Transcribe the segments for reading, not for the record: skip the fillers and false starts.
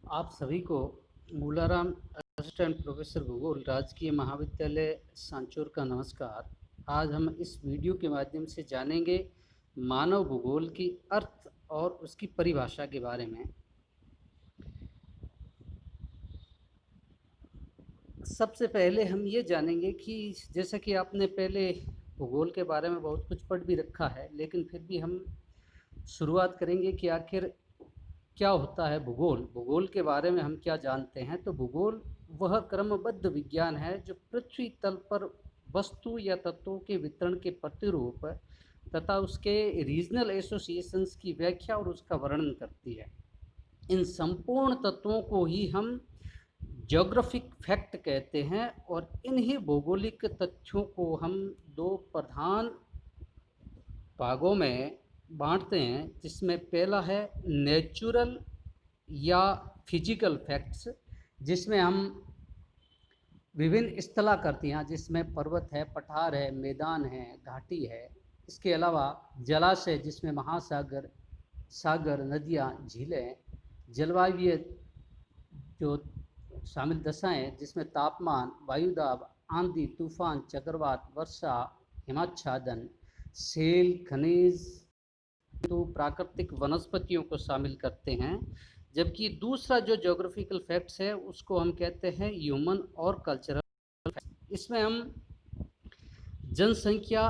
आप सभी को मूलाराम असिस्टेंट प्रोफेसर भूगोल राजकीय महाविद्यालय सांचौर का नमस्कार। आज हम इस वीडियो के माध्यम से जानेंगे मानव भूगोल की अर्थ और उसकी परिभाषा के बारे में। सबसे पहले हम ये जानेंगे कि जैसा कि आपने पहले भूगोल के बारे में बहुत कुछ पढ़ भी रखा है, लेकिन फिर भी हम शुरुआत करेंगे कि आखिर क्या होता है भूगोल। भूगोल के बारे में हम क्या जानते हैं। तो भूगोल वह क्रमबद्ध विज्ञान है जो पृथ्वी तल पर वस्तु या तत्वों के वितरण के प्रतिरूप तथा उसके रीजनल एसोसिएशंस की व्याख्या और उसका वर्णन करती है। इन संपूर्ण तत्वों को ही हम ज्योग्राफिक फैक्ट कहते हैं और इन्हीं भौगोलिक तथ्यों को हम दो प्रधान भागों में बांटते हैं, जिसमें पहला है नेचुरल या फिजिकल फैक्ट्स, जिसमें हम विभिन्न स्थलाकृतियाँ, जिसमें पर्वत है, पठार है, मैदान है, घाटी है। इसके अलावा जलाशय, जिसमें महासागर, सागर, नदियाँ, झीलें, जलवायु जो शामिल दशाएं, जिसमें तापमान, वायुदाब, आंधी, तूफान, चक्रवात, वर्षा, हिमाच्छादन, सेल, खनिज, तो प्राकृतिक वनस्पतियों को शामिल करते हैं। जबकि दूसरा जो ज्योग्राफिकल फैक्ट्स है उसको हम कहते हैं ह्यूमन और कल्चरल फैक्ट्स। इसमें हम जनसंख्या,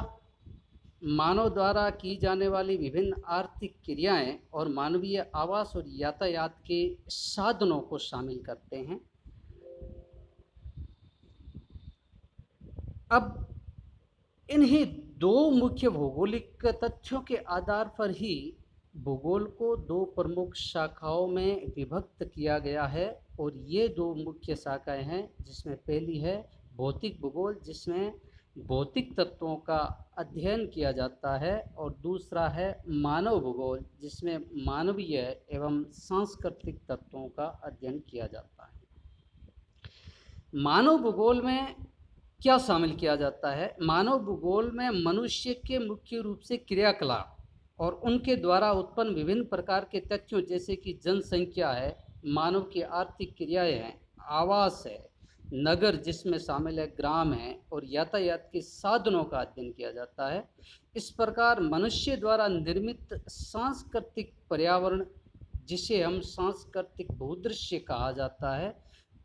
मानव द्वारा की जाने वाली विभिन्न आर्थिक क्रियाएं और मानवीय आवास और यातायात के साधनों को शामिल करते हैं। अब इन्हीं दो मुख्य भौगोलिक तथ्यों के आधार पर ही भूगोल को दो प्रमुख शाखाओं में विभक्त किया गया है। और ये दो मुख्य शाखाएं हैं, जिसमें पहली है भौतिक भूगोल, जिसमें भौतिक तत्वों का अध्ययन किया जाता है, और दूसरा है मानव भूगोल, जिसमें मानवीय एवं सांस्कृतिक तत्वों का अध्ययन किया जाता है। मानव भूगोल में क्या शामिल किया जाता है? मानव भूगोल में मनुष्य के मुख्य रूप से क्रियाकलाप और उनके द्वारा उत्पन्न विभिन्न प्रकार के तथ्यों, जैसे कि जनसंख्या है, मानव की आर्थिक क्रियाएं हैं, आवास है, नगर जिसमें शामिल है, ग्राम है, और यातायात के साधनों का अध्ययन किया जाता है। इस प्रकार मनुष्य द्वारा निर्मित सांस्कृतिक पर्यावरण, जिसे हम सांस्कृतिक भूदृश्य कहा जाता है,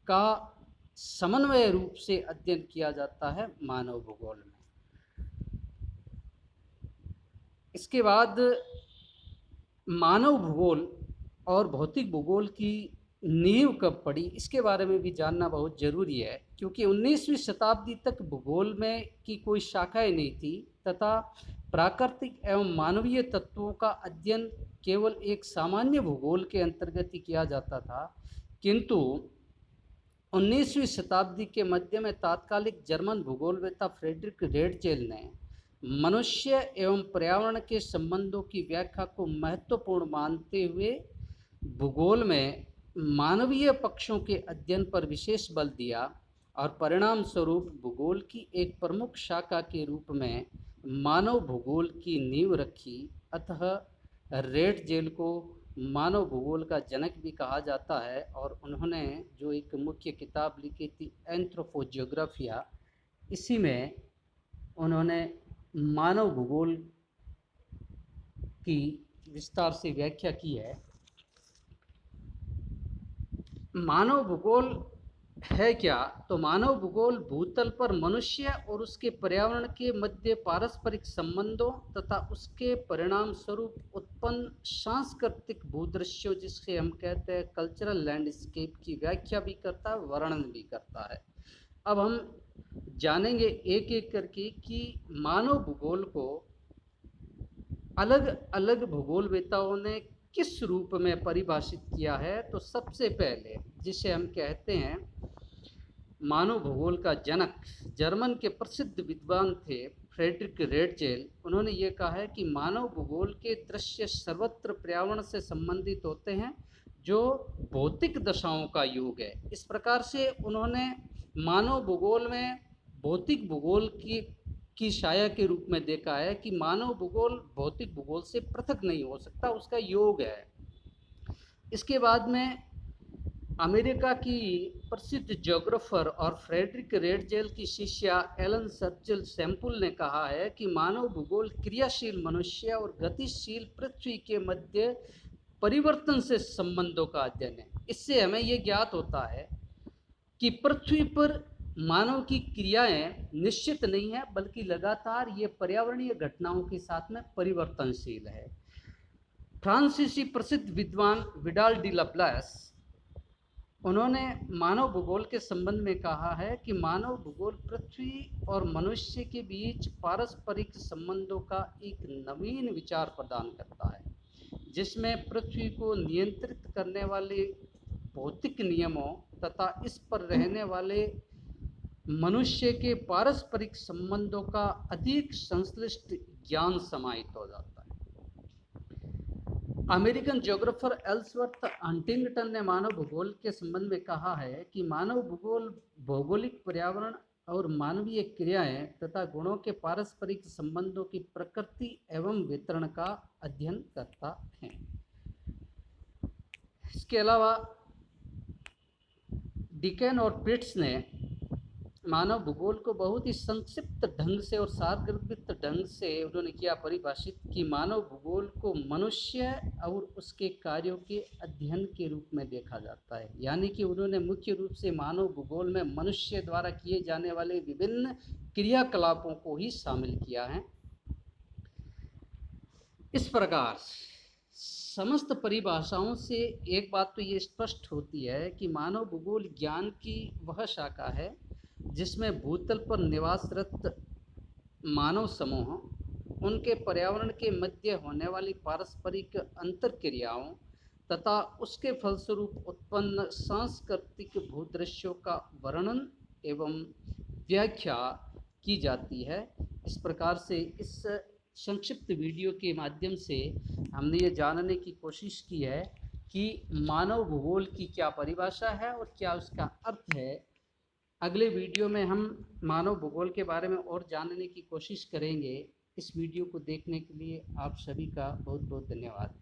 का समन्वय रूप से अध्ययन किया जाता है मानव भूगोल में। इसके बाद मानव भूगोल और भौतिक भूगोल की नींव कब पड़ी, इसके बारे में भी जानना बहुत जरूरी है, क्योंकि 19वीं शताब्दी तक भूगोल में की कोई शाखाएं नहीं थी तथा प्राकृतिक एवं मानवीय तत्वों का अध्ययन केवल एक सामान्य भूगोल के अंतर्गत ही किया जाता था। किंतु 19वीं शताब्दी के मध्य में तात्कालिक जर्मन भूगोलवेत्ता फ्रेडरिक रेडजेल ने मनुष्य एवं पर्यावरण के संबंधों की व्याख्या को महत्वपूर्ण मानते हुए भूगोल में मानवीय पक्षों के अध्ययन पर विशेष बल दिया और परिणाम स्वरूप भूगोल की एक प्रमुख शाखा के रूप में मानव भूगोल की नींव रखी। अतः रेडजेल को मानव भूगोल का जनक भी कहा जाता है, और उन्होंने जो एक मुख्य किताब लिखी थी एंथ्रोपोजियोग्राफिया, इसी में उन्होंने मानव भूगोल की विस्तार से व्याख्या की है। मानव भूगोल है क्या? तो मानव भूगोल भूतल पर मनुष्य और उसके पर्यावरण के मध्य पारस्परिक संबंधों तथा उसके परिणाम स्वरूप उत्पन्न सांस्कृतिक भूदृश्यों, जिससे हम कहते हैं कल्चरल लैंडस्केप, की व्याख्या भी करता है, वर्णन भी करता है। अब हम जानेंगे एक एक करके कि मानव भूगोल को अलग अलग भूगोलवेत्ताओं ने किस रूप में परिभाषित किया है। तो सबसे पहले जिसे हम कहते हैं मानव भूगोल का जनक, जर्मन के प्रसिद्ध विद्वान थे फ्रेडरिक रेडजेल। उन्होंने ये कहा है कि मानव भूगोल के दृश्य सर्वत्र पर्यावरण से संबंधित होते हैं, जो भौतिक दशाओं का योग है। इस प्रकार से उन्होंने मानव भूगोल में भौतिक भूगोल की छाया के रूप में देखा है कि मानव भूगोल भौतिक भूगोल से पृथक नहीं हो सकता, उसका योग है। इसके बाद में अमेरिका की प्रसिद्ध ज्योग्राफर और फ्रेडरिक रेडजेल की शिष्या एलन सर्चिल सैम्पुल ने कहा है कि मानव भूगोल क्रियाशील मनुष्य और गतिशील पृथ्वी के मध्य परिवर्तन से संबंधों का अध्ययन है। इससे हमें ये ज्ञात होता है कि पृथ्वी पर मानव की क्रियाएं निश्चित नहीं है, बल्कि लगातार ये पर्यावरणीय घटनाओं के साथ में परिवर्तनशील है। फ्रांसीसी प्रसिद्ध विद्वान विडाल डी लप्लास, उन्होंने मानव भूगोल के संबंध में कहा है कि मानव भूगोल पृथ्वी और मनुष्य के बीच पारस्परिक संबंधों का एक नवीन विचार प्रदान करता है, जिसमें पृथ्वी को नियंत्रित करने वाले भौतिक नियमों तथा इस पर रहने वाले मनुष्य के पारस्परिक संबंधों का अधिक संश्लिष्ट ज्ञान समाहित हो जाता है। अमेरिकन ज्योग्राफर एल्सवर्थ हंटिंगटन ने मानव भूगोल के संबंध में कहा है कि मानव भूगोल भौगोलिक पर्यावरण और मानवीय क्रियाएं तथा गुणों के पारस्परिक संबंधों की प्रकृति एवं वितरण का अध्ययन करता है। इसके अलावा डिकेन और पिट्स ने मानव भूगोल को बहुत ही संक्षिप्त ढंग से और सारगर्भित ढंग से उन्होंने किया परिभाषित कि मानव भूगोल को मनुष्य और उसके कार्यों के अध्ययन के रूप में देखा जाता है। यानी कि उन्होंने मुख्य रूप से मानव भूगोल में मनुष्य द्वारा किए जाने वाले विभिन्न क्रियाकलापों को ही शामिल किया है। इस प्रकार समस्त परिभाषाओं से एक बात तो ये स्पष्ट होती है कि मानव भूगोल ज्ञान की वह शाखा है जिसमें भूतल पर निवासरत मानव समूह, उनके पर्यावरण के मध्य होने वाली पारस्परिक अंतरक्रियाओं तथा उसके फलस्वरूप उत्पन्न सांस्कृतिक भूदृश्यों का वर्णन एवं व्याख्या की जाती है। इस प्रकार से इस संक्षिप्त वीडियो के माध्यम से हमने ये जानने की कोशिश की है कि मानव भूगोल की क्या परिभाषा है और क्या उसका अर्थ है। अगले वीडियो में हम मानव भूगोल के बारे में और जानने की कोशिश करेंगे। इस वीडियो को देखने के लिए आप सभी का बहुत बहुत धन्यवाद।